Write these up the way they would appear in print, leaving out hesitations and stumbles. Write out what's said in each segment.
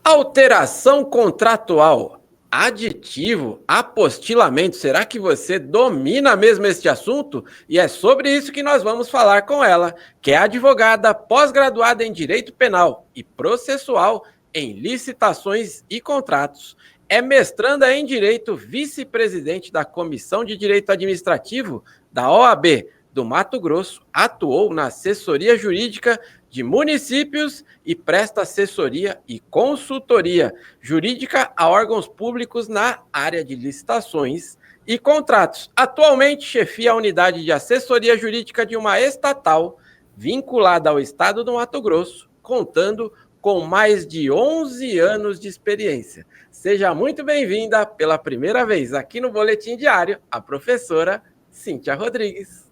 Alteração contratual, aditivo, apostilamento. Será que você domina mesmo este assunto? E é sobre isso que nós vamos falar com ela, que é advogada pós-graduada em Direito Penal e Processual em Licitações e Contratos. É mestranda em Direito, vice-presidente da Comissão de Direito Administrativo da OAB do Mato Grosso, atuou na assessoria jurídica de municípios e presta assessoria e consultoria jurídica a órgãos públicos na área de licitações e contratos. Atualmente chefia a unidade de assessoria jurídica de uma estatal vinculada ao estado do Mato Grosso, contando com mais de 11 anos de experiência. Seja muito bem-vinda pela primeira vez aqui no Boletim Diário, a professora Cíntia Rodrigues.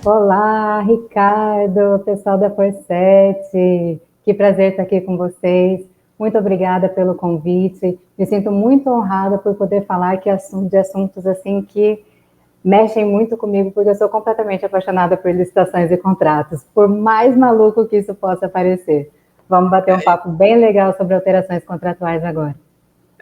Olá, Ricardo, pessoal da Forset, que prazer estar aqui com vocês. Muito obrigada pelo convite. Me sinto muito honrada por poder falar de assuntos assim que mexem muito comigo, porque eu sou completamente apaixonada por licitações e contratos, por mais maluco que isso possa parecer. Vamos bater um papo bem legal sobre alterações contratuais agora.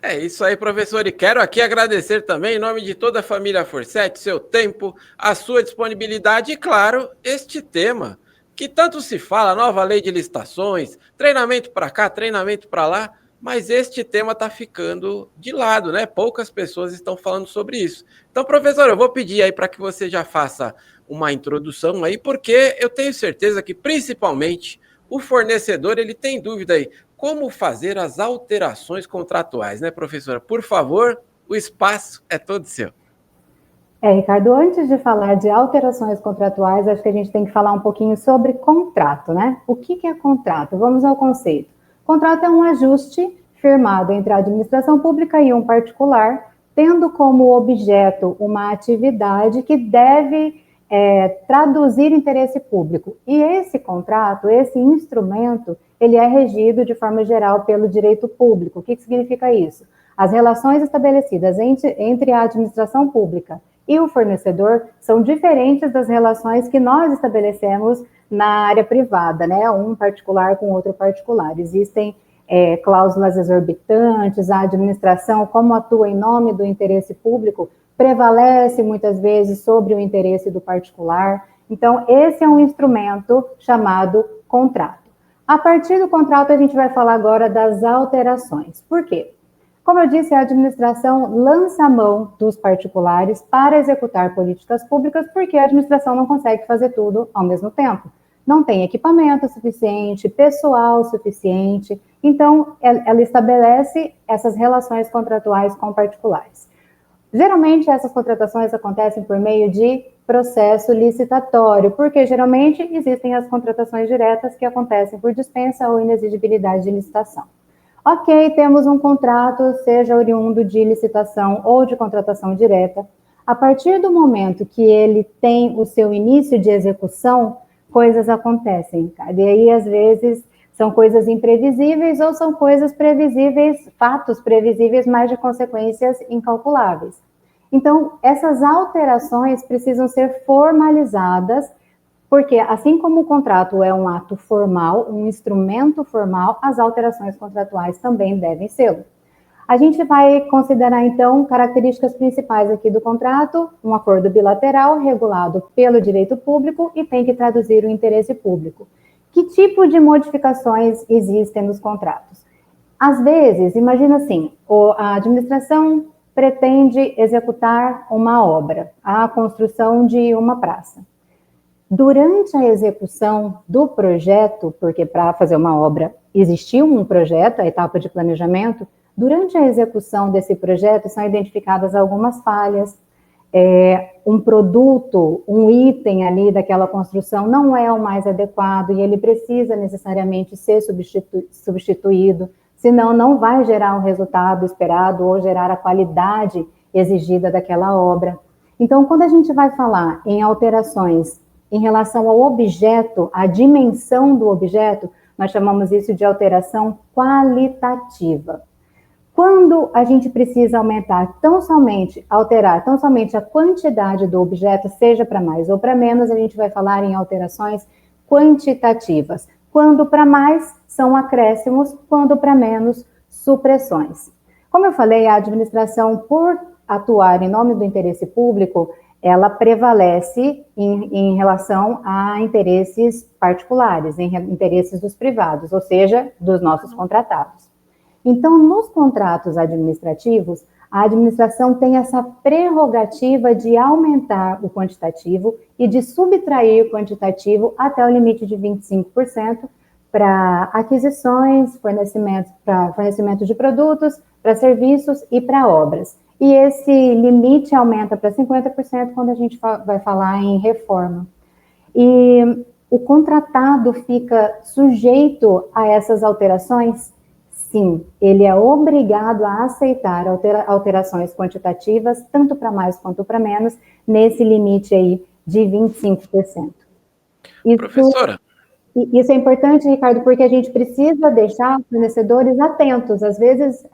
É isso aí, professor, e quero aqui agradecer também, em nome de toda a família Forset, seu tempo, a sua disponibilidade e, claro, este tema, que tanto se fala, nova lei de licitações, treinamento para cá, treinamento para lá, mas este tema está ficando de lado, né? Poucas pessoas estão falando sobre isso. Então, professor, eu vou pedir aí para que você já faça uma introdução aí, porque eu tenho certeza que, principalmente, o fornecedor, ele tem dúvida aí, como fazer as alterações contratuais, né, professora? Por favor, o espaço é todo seu. Ricardo, antes de falar de alterações contratuais, acho que a gente tem que falar um pouquinho sobre contrato, né? O que é contrato? Vamos ao conceito. Contrato é um ajuste firmado entre a administração pública e um particular, tendo como objeto uma atividade que deve traduzir interesse público. E esse contrato, esse instrumento, ele é regido de forma geral pelo direito público. O que significa isso? As relações estabelecidas entre a administração pública e o fornecedor são diferentes das relações que nós estabelecemos na área privada, né? Um particular com outro particular. Existem cláusulas exorbitantes, a administração, como atua em nome do interesse público, prevalece muitas vezes sobre o interesse do particular. Então, esse é um instrumento chamado contrato. A partir do contrato, a gente vai falar agora das alterações. Por quê? Como eu disse, a administração lança a mão dos particulares para executar políticas públicas, porque a administração não consegue fazer tudo ao mesmo tempo. Não tem equipamento suficiente, pessoal suficiente, então ela estabelece essas relações contratuais com particulares. Geralmente, essas contratações acontecem por meio de processo licitatório, porque geralmente existem as contratações diretas que acontecem por dispensa ou inexigibilidade de licitação. Ok, temos um contrato, seja oriundo de licitação ou de contratação direta. A partir do momento que ele tem o seu início de execução, coisas acontecem, cara. E aí, às vezes, são coisas imprevisíveis ou são coisas previsíveis, fatos previsíveis, mas de consequências incalculáveis. Então, essas alterações precisam ser formalizadas, porque assim como o contrato é um ato formal, um instrumento formal, as alterações contratuais também devem ser. A gente vai considerar, então, características principais aqui do contrato, um acordo bilateral regulado pelo direito público e tem que traduzir o interesse público. Que tipo de modificações existem nos contratos? Às vezes, imagina assim, a administração pretende executar uma obra, a construção de uma praça. Durante a execução do projeto, porque para fazer uma obra existiu um projeto, a etapa de planejamento, durante a execução desse projeto são identificadas algumas falhas, um produto, um item ali daquela construção não é o mais adequado e ele precisa necessariamente ser substituído, senão não vai gerar o resultado esperado ou gerar a qualidade exigida daquela obra. Então, quando a gente vai falar em alterações em relação ao objeto, a dimensão do objeto, nós chamamos isso de alteração qualitativa. Quando a gente precisa alterar tão somente a quantidade do objeto, seja para mais ou para menos, a gente vai falar em alterações quantitativas. Quando para mais, são acréscimos, quando para menos, supressões. Como eu falei, a administração, por atuar em nome do interesse público, ela prevalece em relação a interesses particulares, em interesses dos privados, ou seja, dos nossos contratados. Então, nos contratos administrativos, a administração tem essa prerrogativa de aumentar o quantitativo e de subtrair o quantitativo até o limite de 25% para aquisições, para fornecimento de produtos, para serviços e para obras. E esse limite aumenta para 50% quando a gente vai falar em reforma. E o contratado fica sujeito a essas alterações? Sim, ele é obrigado a aceitar alterações quantitativas, tanto para mais quanto para menos, nesse limite aí de 25%. Professora? Isso é importante, Ricardo, porque a gente precisa deixar os fornecedores atentos. Às vezes,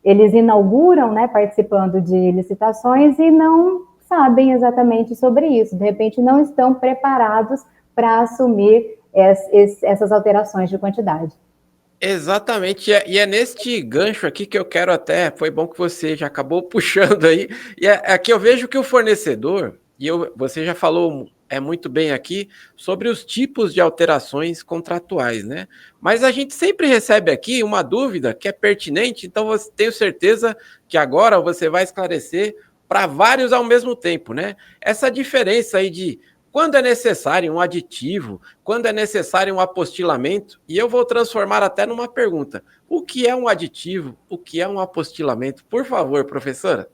eles inauguram, né, participando de licitações e não sabem exatamente sobre isso. De repente, não estão preparados para assumir essas alterações de quantidade. Exatamente, e é neste gancho aqui que eu quero até, foi bom que você já acabou puxando aí, e aqui eu vejo que o fornecedor, você já falou muito bem aqui sobre os tipos de alterações contratuais, né? Mas a gente sempre recebe aqui uma dúvida que é pertinente, então eu tenho certeza que agora você vai esclarecer para vários ao mesmo tempo, né? Essa diferença aí de quando é necessário um aditivo, quando é necessário um apostilamento, e eu vou transformar até numa pergunta. O que é um aditivo? O que é um apostilamento? Por favor, professora.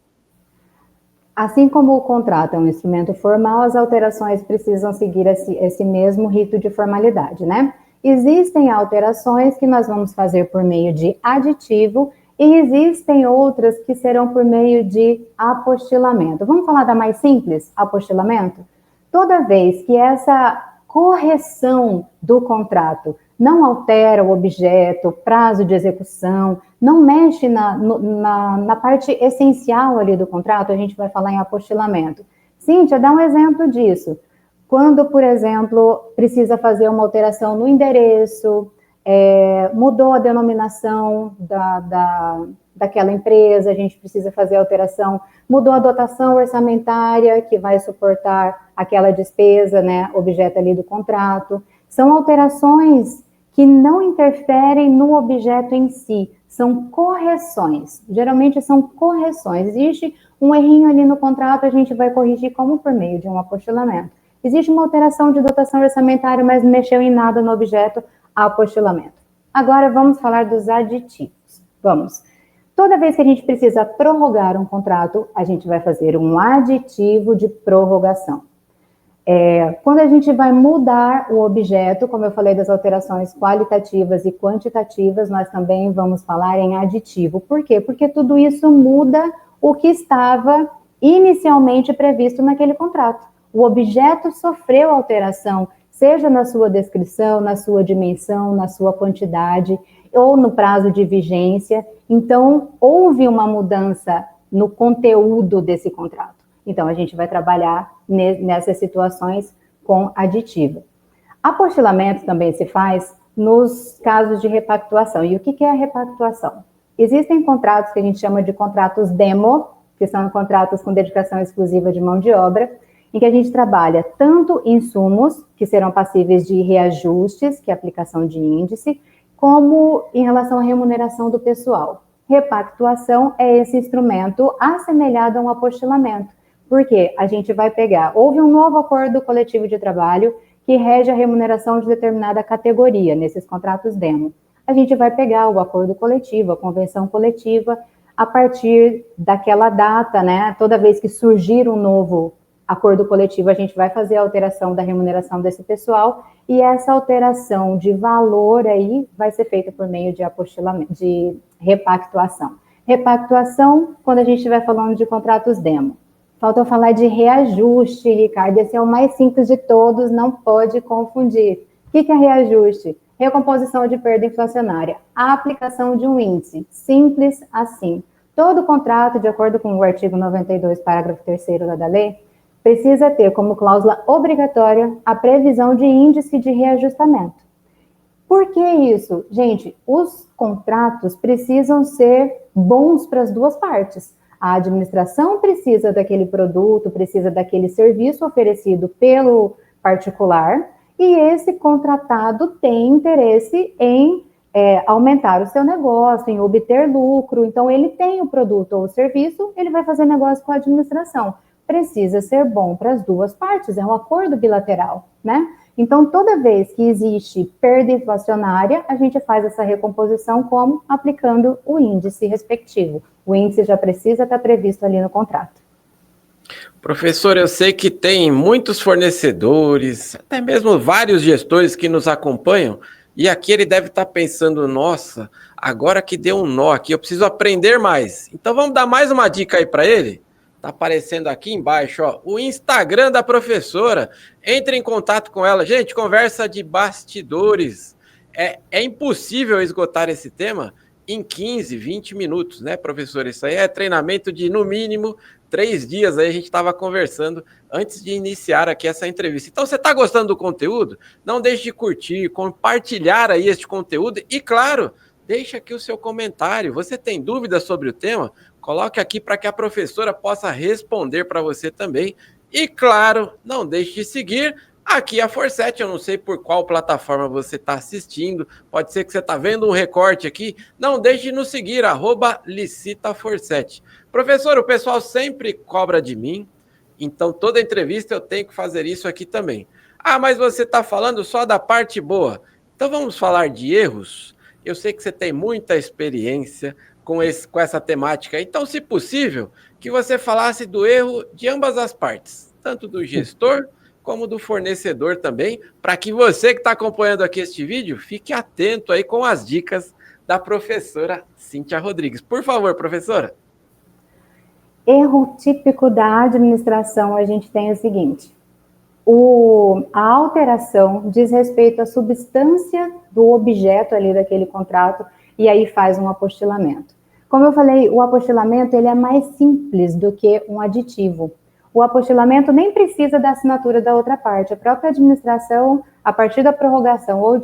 Assim como o contrato é um instrumento formal, as alterações precisam seguir esse mesmo rito de formalidade, né? Existem alterações que nós vamos fazer por meio de aditivo e existem outras que serão por meio de apostilamento. Vamos falar da mais simples, apostilamento? Toda vez que essa correção do contrato não altera o objeto, prazo de execução, não mexe na parte essencial ali do contrato, a gente vai falar em apostilamento. Cíntia, dá um exemplo disso. Quando, por exemplo, precisa fazer uma alteração no endereço, mudou a denominação daquela empresa, a gente precisa fazer alteração, mudou a dotação orçamentária que vai suportar aquela despesa, né, objeto ali do contrato. São alterações que não interferem no objeto em si, são correções. Geralmente são correções. Existe um errinho ali no contrato, a gente vai corrigir como por meio de um apostilamento. Existe uma alteração de dotação orçamentária, mas não mexeu em nada no objeto, apostilamento. Agora vamos falar dos aditivos. Vamos. Toda vez que a gente precisa prorrogar um contrato, a gente vai fazer um aditivo de prorrogação. Quando a gente vai mudar o objeto, como eu falei das alterações qualitativas e quantitativas, nós também vamos falar em aditivo. Por quê? Porque tudo isso muda o que estava inicialmente previsto naquele contrato. O objeto sofreu alteração, seja na sua descrição, na sua dimensão, na sua quantidade, ou no prazo de vigência. Então, houve uma mudança no conteúdo desse contrato. Então, a gente vai trabalhar nessas situações com aditivo. Apostilamento também se faz nos casos de repactuação. E o que é a repactuação? Existem contratos que a gente chama de contratos demo, que são contratos com dedicação exclusiva de mão de obra, em que a gente trabalha tanto insumos, que serão passíveis de reajustes, que é a aplicação de índice, como em relação à remuneração do pessoal. Repactuação é esse instrumento assemelhado a um apostilamento, porque a gente vai pegar, houve um novo acordo coletivo de trabalho que rege a remuneração de determinada categoria, nesses contratos demo. A gente vai pegar o acordo coletivo, a convenção coletiva, a partir daquela data, né? Toda vez que surgir um novo acordo coletivo, a gente vai fazer a alteração da remuneração desse pessoal, e essa alteração de valor aí vai ser feita por meio de apostilamento, de repactuação. Repactuação, quando a gente estiver falando de contratos demo. Falta eu falar de reajuste, Ricardo, esse é o mais simples de todos, não pode confundir. O que é reajuste? Recomposição de perda inflacionária. A aplicação de um índice. Simples assim. Todo contrato, de acordo com o artigo 92, parágrafo 3º da lei, precisa ter como cláusula obrigatória a previsão de índice de reajustamento. Por que isso? Gente, os contratos precisam ser bons para as duas partes. A administração precisa daquele produto, precisa daquele serviço oferecido pelo particular, e esse contratado tem interesse em aumentar o seu negócio, em obter lucro. Então, ele tem o produto ou o serviço, ele vai fazer negócio com a administração. Precisa ser bom para as duas partes, é um acordo bilateral, né? Então, toda vez que existe perda inflacionária, a gente faz essa recomposição como aplicando o índice respectivo. O índice já precisa estar previsto ali no contrato. Professor, eu sei que tem muitos fornecedores, até mesmo vários gestores que nos acompanham, e aqui ele deve estar pensando, nossa, agora que deu um nó aqui, eu preciso aprender mais. Então vamos dar mais uma dica aí para ele? Tá aparecendo aqui embaixo, ó, o Instagram da professora. Entre em contato com ela. Gente, conversa de bastidores. É impossível esgotar esse tema em 15, 20 minutos, né, professor? Isso aí é treinamento de, no mínimo, 3 dias. Aí a gente estava conversando antes de iniciar aqui essa entrevista. Então, você está gostando do conteúdo? Não deixe de curtir, compartilhar aí este conteúdo e, claro, deixa aqui o seu comentário. Você tem dúvidas sobre o tema? Coloque aqui para que a professora possa responder para você também. E, claro, não deixe de seguir aqui a Forset. Eu não sei por qual plataforma você está assistindo. Pode ser que você está vendo um recorte aqui. Não deixe de nos seguir, @licitaforset. Professor, o pessoal sempre cobra de mim. Então, toda entrevista eu tenho que fazer isso aqui também. Ah, mas você está falando só da parte boa. Então, vamos falar de erros? Eu sei que você tem muita experiência com essa temática. Então, se possível, que você falasse do erro de ambas as partes, tanto do gestor como do fornecedor também, para que você que está acompanhando aqui este vídeo, fique atento aí com as dicas da professora Cíntia Rodrigues. Por favor, professora. Erro típico da administração, a gente tem o seguinte: a alteração diz respeito à substância do objeto ali daquele contrato, e aí faz um apostilamento. Como eu falei, o apostilamento ele é mais simples do que um aditivo. O apostilamento nem precisa da assinatura da outra parte. A própria administração, a partir da prorrogação ou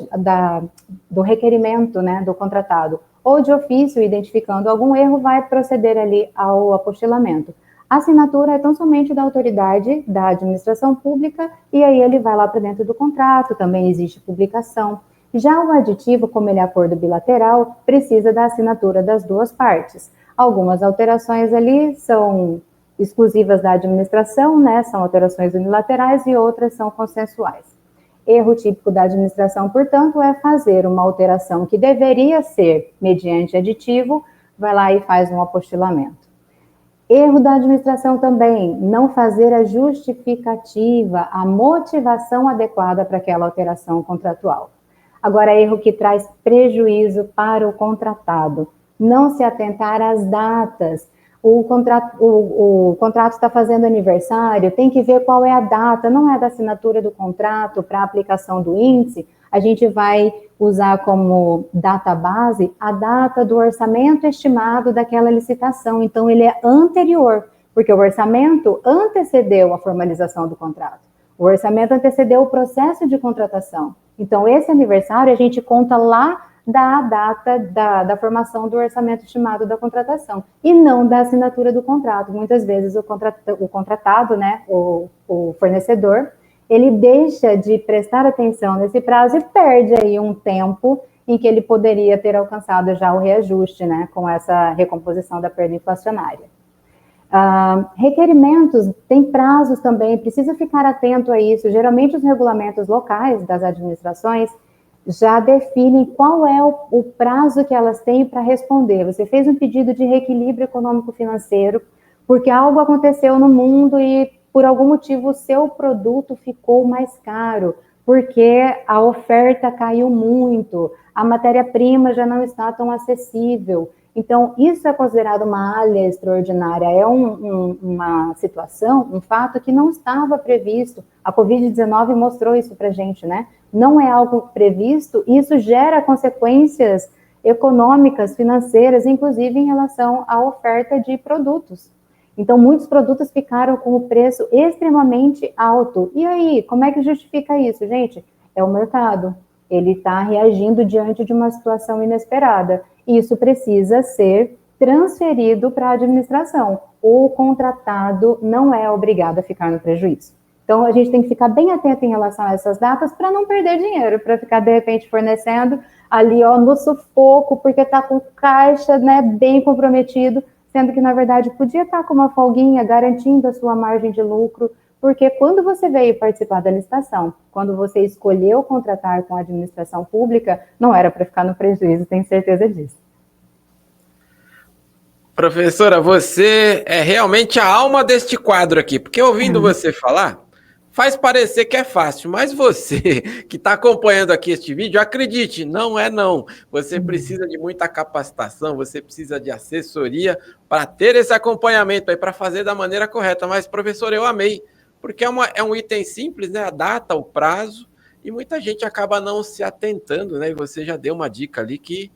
do requerimento, né, do contratado, ou de ofício identificando algum erro, vai proceder ali ao apostilamento. A assinatura é tão somente da autoridade da administração pública, e aí ele vai lá para dentro do contrato, também existe publicação. Já o aditivo, como ele é acordo bilateral, precisa da assinatura das duas partes. Algumas alterações ali são exclusivas da administração, né? São alterações unilaterais, e outras são consensuais. Erro típico da administração, portanto, é fazer uma alteração que deveria ser mediante aditivo, vai lá e faz um apostilamento. Erro da administração também, não fazer a justificativa, a motivação adequada para aquela alteração contratual. Agora, erro que traz prejuízo para o contratado, não se atentar às datas. O contrato está fazendo aniversário, tem que ver qual é a data, não é da assinatura do contrato para a aplicação do índice, a gente vai usar como data base a data do orçamento estimado daquela licitação. Então, ele é anterior, porque o orçamento antecedeu a formalização do contrato. O orçamento antecedeu o processo de contratação. Então, esse aniversário a gente conta lá da data da formação do orçamento estimado da contratação, e não da assinatura do contrato. Muitas vezes o contratado, né, o fornecedor, ele deixa de prestar atenção nesse prazo e perde aí um tempo em que ele poderia ter alcançado já o reajuste, né, com essa recomposição da perda inflacionária. Requerimentos, tem prazos também, precisa ficar atento a isso. Geralmente os regulamentos locais das administrações já definem qual é o prazo que elas têm para responder. Você fez um pedido de reequilíbrio econômico-financeiro porque algo aconteceu no mundo e por algum motivo o seu produto ficou mais caro, porque a oferta caiu muito, a matéria-prima já não está tão acessível. Então, isso é considerado uma malha extraordinária, é uma situação, um fato que não estava previsto. A Covid-19 mostrou isso para a gente, né? Não é algo previsto, e isso gera consequências econômicas, financeiras, inclusive em relação à oferta de produtos. Então, muitos produtos ficaram com o preço extremamente alto. E aí, como é que justifica isso, gente? É o mercado. Ele está reagindo diante de uma situação inesperada. Isso precisa ser transferido para a administração. O contratado não é obrigado a ficar no prejuízo. Então, a gente tem que ficar bem atento em relação a essas datas para não perder dinheiro, para ficar, de repente, fornecendo ali, ó, no sufoco, porque está com caixa, né, bem comprometido, sendo que, na verdade, podia estar com uma folguinha garantindo a sua margem de lucro, porque quando você veio participar da licitação, quando você escolheu contratar com a administração pública, não era para ficar no prejuízo, tenho certeza disso. Professora, você é realmente a alma deste quadro aqui, porque ouvindo você falar, faz parecer que é fácil, mas você que está acompanhando aqui este vídeo, acredite, não é não. Você precisa de muita capacitação, você precisa de assessoria para ter esse acompanhamento aí, para fazer da maneira correta. Mas, professor, eu amei, porque é um item simples, né? A data, o prazo, e muita gente acaba não se atentando, né? E você já deu uma dica ali que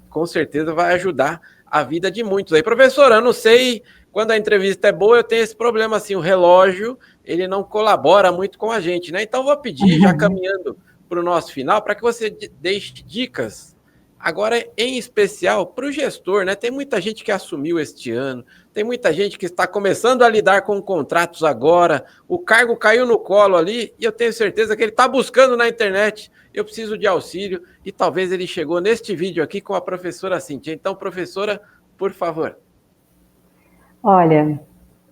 com certeza vai ajudar a vida de muitos aí. Professora, eu não sei, quando a entrevista é boa, eu tenho esse problema assim, o relógio, ele não colabora muito com a gente, né? Então, vou pedir, já caminhando para o nosso final, para que você deixe dicas, agora em especial para o gestor, né? Tem muita gente que assumiu este ano, tem muita gente que está começando a lidar com contratos agora, o cargo caiu no colo ali, e eu tenho certeza que ele está buscando na internet, eu preciso de auxílio, e talvez ele chegou neste vídeo aqui com a professora Cíntia. Então, professora, por favor. Olha,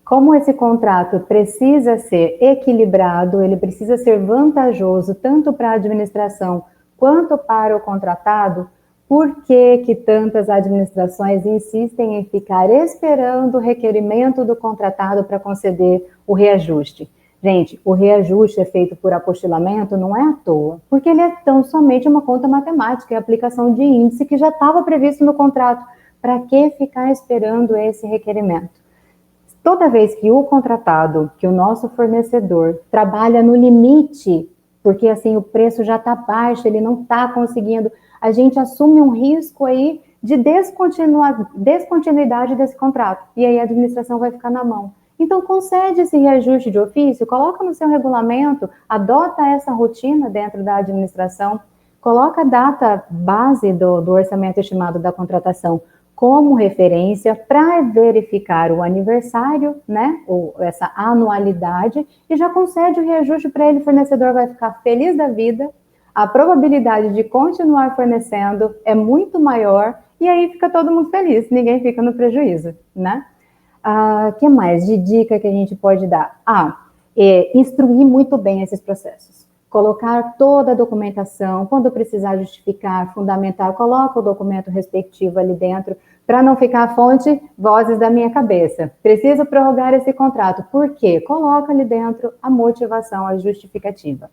como esse contrato precisa ser equilibrado, ele precisa ser vantajoso tanto para a administração quanto para o contratado, por que tantas administrações insistem em ficar esperando o requerimento do contratado para conceder o reajuste? Gente, o reajuste é feito por apostilamento, não é à toa, porque ele é tão somente uma conta matemática, é a aplicação de índice que já estava previsto no contrato. Para que ficar esperando esse requerimento? Toda vez que o contratado, que o nosso fornecedor, trabalha no limite, porque assim o preço já está baixo, ele não está conseguindo, a gente assume um risco aí de descontinuidade desse contrato, e aí a administração vai ficar na mão. Então, concede esse reajuste de ofício, coloca no seu regulamento, adota essa rotina dentro da administração, coloca a data base do orçamento estimado da contratação como referência para verificar o aniversário, né, ou essa anualidade, e já concede o reajuste para ele, o fornecedor vai ficar feliz da vida, a probabilidade de continuar fornecendo é muito maior, e aí fica todo mundo feliz, ninguém fica no prejuízo, né? Que mais de dica que a gente pode dar? Instruir muito bem esses processos. Colocar toda a documentação, quando precisar justificar, fundamentar, coloca o documento respectivo ali dentro, para não ficar a fonte, vozes da minha cabeça. Preciso prorrogar esse contrato. Por quê? Coloca ali dentro a motivação, a justificativa.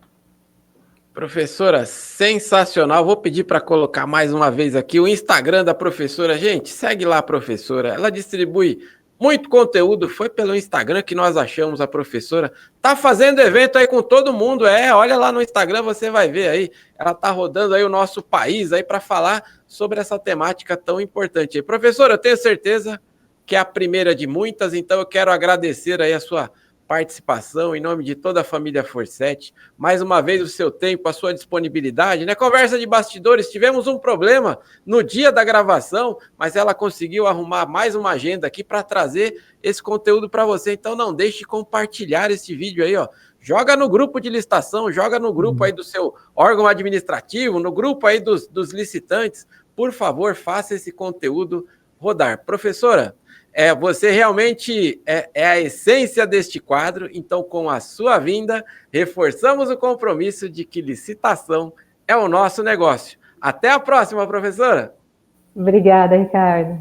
Professora, sensacional. Vou pedir para colocar mais uma vez aqui o Instagram da professora. Gente, segue lá a professora. Ela distribui muito conteúdo. Foi pelo Instagram que nós achamos a professora. Tá fazendo evento aí com todo mundo. Olha lá no Instagram, você vai ver aí. Ela tá rodando aí o nosso país aí para falar sobre essa temática tão importante aí. Professora, eu tenho certeza que é a primeira de muitas, então eu quero agradecer aí a sua participação em nome de toda a família Forset, mais uma vez o seu tempo, a sua disponibilidade, né? Conversa de bastidores, tivemos um problema no dia da gravação, mas ela conseguiu arrumar mais uma agenda aqui para trazer esse conteúdo para você, então não deixe de compartilhar esse vídeo aí, ó. Joga no grupo de licitação, joga no grupo aí do seu órgão administrativo, no grupo aí dos licitantes, por favor, faça esse conteúdo rodar. Professora, você realmente é a essência deste quadro, então com a sua vinda, reforçamos o compromisso de que licitação é o nosso negócio. Até a próxima, professora! Obrigada, Ricardo.